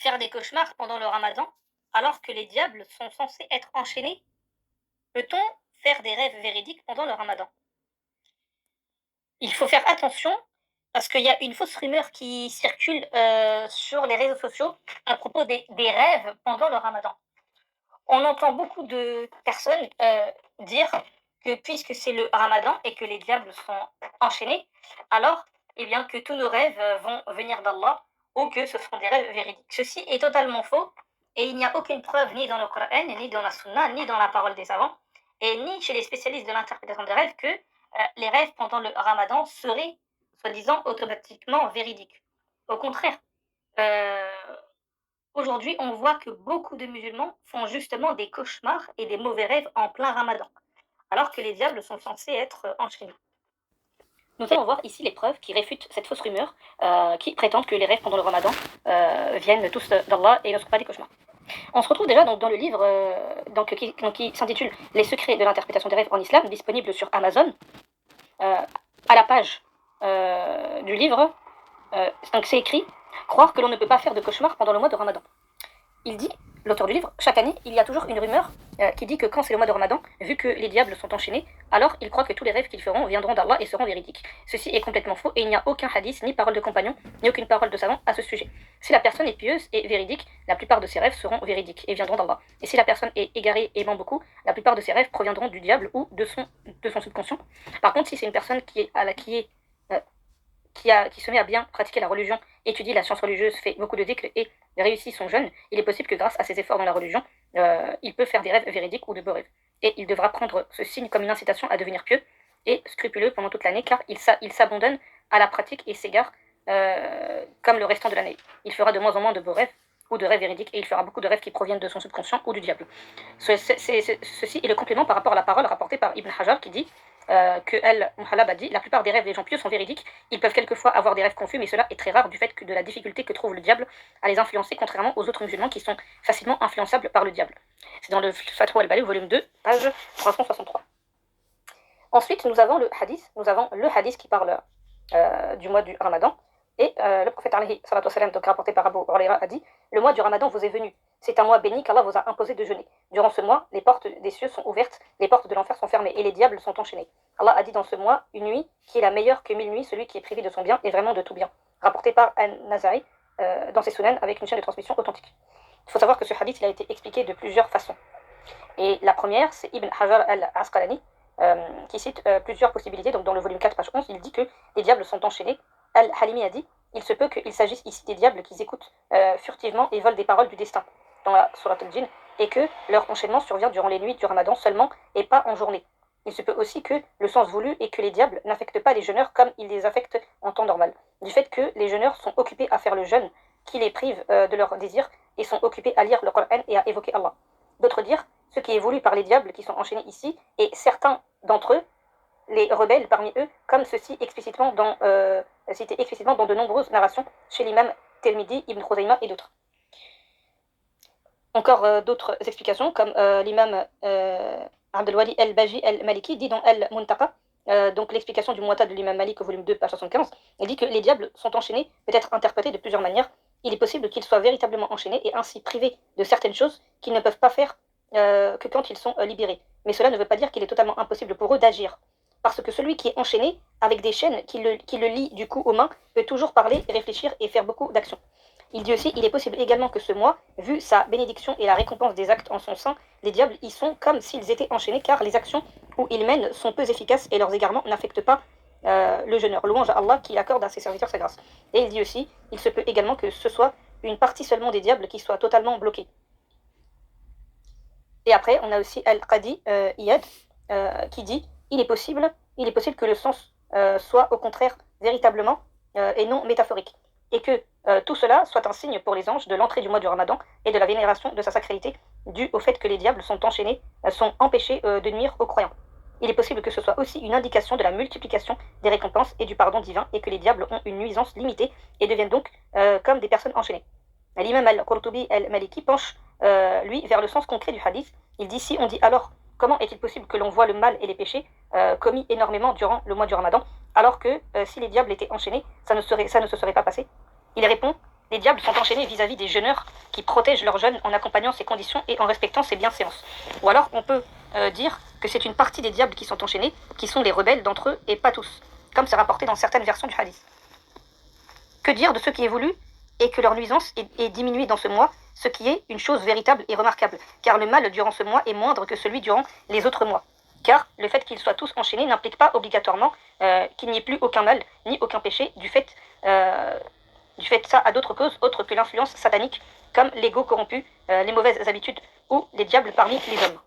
faire des cauchemars pendant le ramadan alors que les diables sont censés être enchaînés? Peut-on faire des rêves véridiques pendant le ramadan? Il faut faire attention parce qu'il y a une fausse rumeur qui circule sur les réseaux sociaux à propos des rêves pendant le ramadan. On entend beaucoup de personnes dire que puisque c'est le ramadan et que les diables sont enchaînés, alors eh bien, que tous nos rêves vont venir d'Allah ou que ce sont des rêves véridiques. Ceci est totalement faux et il n'y a aucune preuve ni dans le Coran, ni dans la Sunna, ni dans la parole des savants, et ni chez les spécialistes de l'interprétation des rêves que les rêves pendant le ramadan seraient, soi-disant, automatiquement véridiques. Au contraire, euh, aujourd'hui, on voit que beaucoup de musulmans font justement des cauchemars et des mauvais rêves en plein ramadan, alors que les diables sont censés être enchaînés. Nous allons voir ici les preuves qui réfutent cette fausse rumeur qui prétendent que les rêves pendant le ramadan viennent tous d'Allah et ne sont pas des cauchemars. On se retrouve déjà donc dans le livre qui s'intitule Les secrets de l'interprétation des rêves en islam, disponible sur Amazon. À la page du livre, donc c'est écrit « Croire que l'on ne peut pas faire de cauchemars pendant le mois de ramadan ». Il dit, l'auteur du livre, chaque année, il y a toujours une rumeur qui dit que quand c'est le mois de Ramadan, vu que les diables sont enchaînés, alors ils croient que tous les rêves qu'ils feront viendront d'Allah et seront véridiques. Ceci est complètement faux et il n'y a aucun hadith, ni parole de compagnon, ni aucune parole de savant à ce sujet. Si la personne est pieuse et véridique, la plupart de ses rêves seront véridiques et viendront d'Allah. Et si la personne est égarée et ment beaucoup, la plupart de ses rêves proviendront du diable ou de son subconscient. Par contre, si c'est une personne qui se met à bien pratiquer la religion, étudie la science religieuse, fait beaucoup de dhikr et réussit son jeûne, il est possible que grâce à ses efforts dans la religion, il peut faire des rêves véridiques ou de beaux rêves. Et il devra prendre ce signe comme une incitation à devenir pieux et scrupuleux pendant toute l'année, car il s'abandonne à la pratique et s'égare comme le restant de l'année. Il fera de moins en moins de beaux rêves ou de rêves véridiques, et il fera beaucoup de rêves qui proviennent de son subconscient ou du diable. Ceci est le complément par rapport à la parole rapportée par Ibn Hajar qui dit que Al-Muhallab a dit « La plupart des rêves des gens pieux sont véridiques. Ils peuvent quelquefois avoir des rêves confus, mais cela est très rare du fait de la difficulté que trouve le diable à les influencer, contrairement aux autres musulmans qui sont facilement influençables par le diable. » C'est dans le Fatwa al-Bali, volume 2, page 363. Ensuite, nous avons le hadith qui parle du mois du Ramadan. Et le prophète alayhi salatu wassalam, donc rapporté par Abu Huraira, a dit « Le mois du Ramadan vous est venu. C'est un mois béni qu'Allah vous a imposé de jeûner. Durant ce mois, les portes des cieux sont ouvertes, les portes de l'enfer sont fermées et les diables sont enchaînés. Allah a dit dans ce mois une nuit qui est la meilleure que 1000 nuits, celui qui est privé de son bien est vraiment de tout bien. » Rapporté par An-Naza'i dans ses Sunan avec une chaîne de transmission authentique. Il faut savoir que ce hadith il a été expliqué de plusieurs façons. Et la première, c'est Ibn Hajar al-Asqalani qui cite plusieurs possibilités. Donc dans le volume 4, page 11, il dit que les diables sont enchaînés. Al-Halimi a dit « Il se peut qu'il s'agisse ici des diables qui écoutent furtivement et volent des paroles du destin dans la Surat al-Jinn, et que leur enchaînement survient durant les nuits du Ramadan seulement et pas en journée. Il se peut aussi que le sens voulu est que les diables n'affectent pas les jeûneurs comme ils les affectent en temps normal, du fait que les jeûneurs sont occupés à faire le jeûne qui les prive de leur désir et sont occupés à lire le Coran et à évoquer Allah. D'autres dire, ce qui est voulu par les diables qui sont enchaînés ici, et certains d'entre eux, les rebelles parmi eux, comme ceci cité explicitement dans de nombreuses narrations chez l'imam Tirmidhi, Ibn Khuzayma et d'autres. Encore d'autres explications, comme l'imam Abdelwali al-Baji al-Maliki dit dans Al-Muntaqa, donc l'explication du Muwatta de l'imam Malik au volume 2, page 75, il dit que les diables sont enchaînés, peut être interprétés de plusieurs manières. Il est possible qu'ils soient véritablement enchaînés et ainsi privés de certaines choses qu'ils ne peuvent pas faire que quand ils sont libérés. Mais cela ne veut pas dire qu'il est totalement impossible pour eux d'agir. Parce que celui qui est enchaîné avec des chaînes qui le lient du cou aux mains peut toujours parler, réfléchir et faire beaucoup d'actions. Il dit aussi, il est possible également que ce mois, vu sa bénédiction et la récompense des actes en son sein, les diables y sont comme s'ils étaient enchaînés, car les actions où ils mènent sont peu efficaces et leurs égarements n'affectent pas le jeûneur. Louange à Allah qui accorde à ses serviteurs sa grâce. Et il dit aussi, il se peut également que ce soit une partie seulement des diables qui soit totalement bloquée. Et après, on a aussi Al-Qadi Iyad qui dit, il est possible que le sens soit au contraire véritablement et non métaphorique. Et que tout cela soit un signe pour les anges de l'entrée du mois du Ramadan et de la vénération de sa sacralité, due au fait que les diables sont enchaînés, sont empêchés de nuire aux croyants. Il est possible que ce soit aussi une indication de la multiplication des récompenses et du pardon divin, et que les diables ont une nuisance limitée et deviennent donc comme des personnes enchaînées. L'imam al-Qurtubi al-Maliki penche, lui, vers le sens concret du hadith. Il dit, si on dit alors, comment est-il possible que l'on voit le mal et les péchés commis énormément durant le mois du Ramadan, alors que si les diables étaient enchaînés, ça ne se serait pas passé? Il répond, Les diables sont enchaînés vis-à-vis des jeûneurs qui protègent leurs jeûnes en accompagnant ces conditions et en respectant ces bienséances. Ou alors on peut dire que c'est une partie des diables qui sont enchaînés, qui sont les rebelles d'entre eux et pas tous, comme c'est rapporté dans certaines versions du hadith. Que dire de ceux qui évoluent et que leur nuisance est diminuée dans ce mois, ce qui est une chose véritable et remarquable, car le mal durant ce mois est moindre que celui durant les autres mois. Car le fait qu'ils soient tous enchaînés n'implique pas obligatoirement qu'il n'y ait plus aucun mal ni aucun péché du fait ça à d'autres causes autres que l'influence satanique, comme l'ego corrompu, les mauvaises habitudes ou les diables parmi les hommes.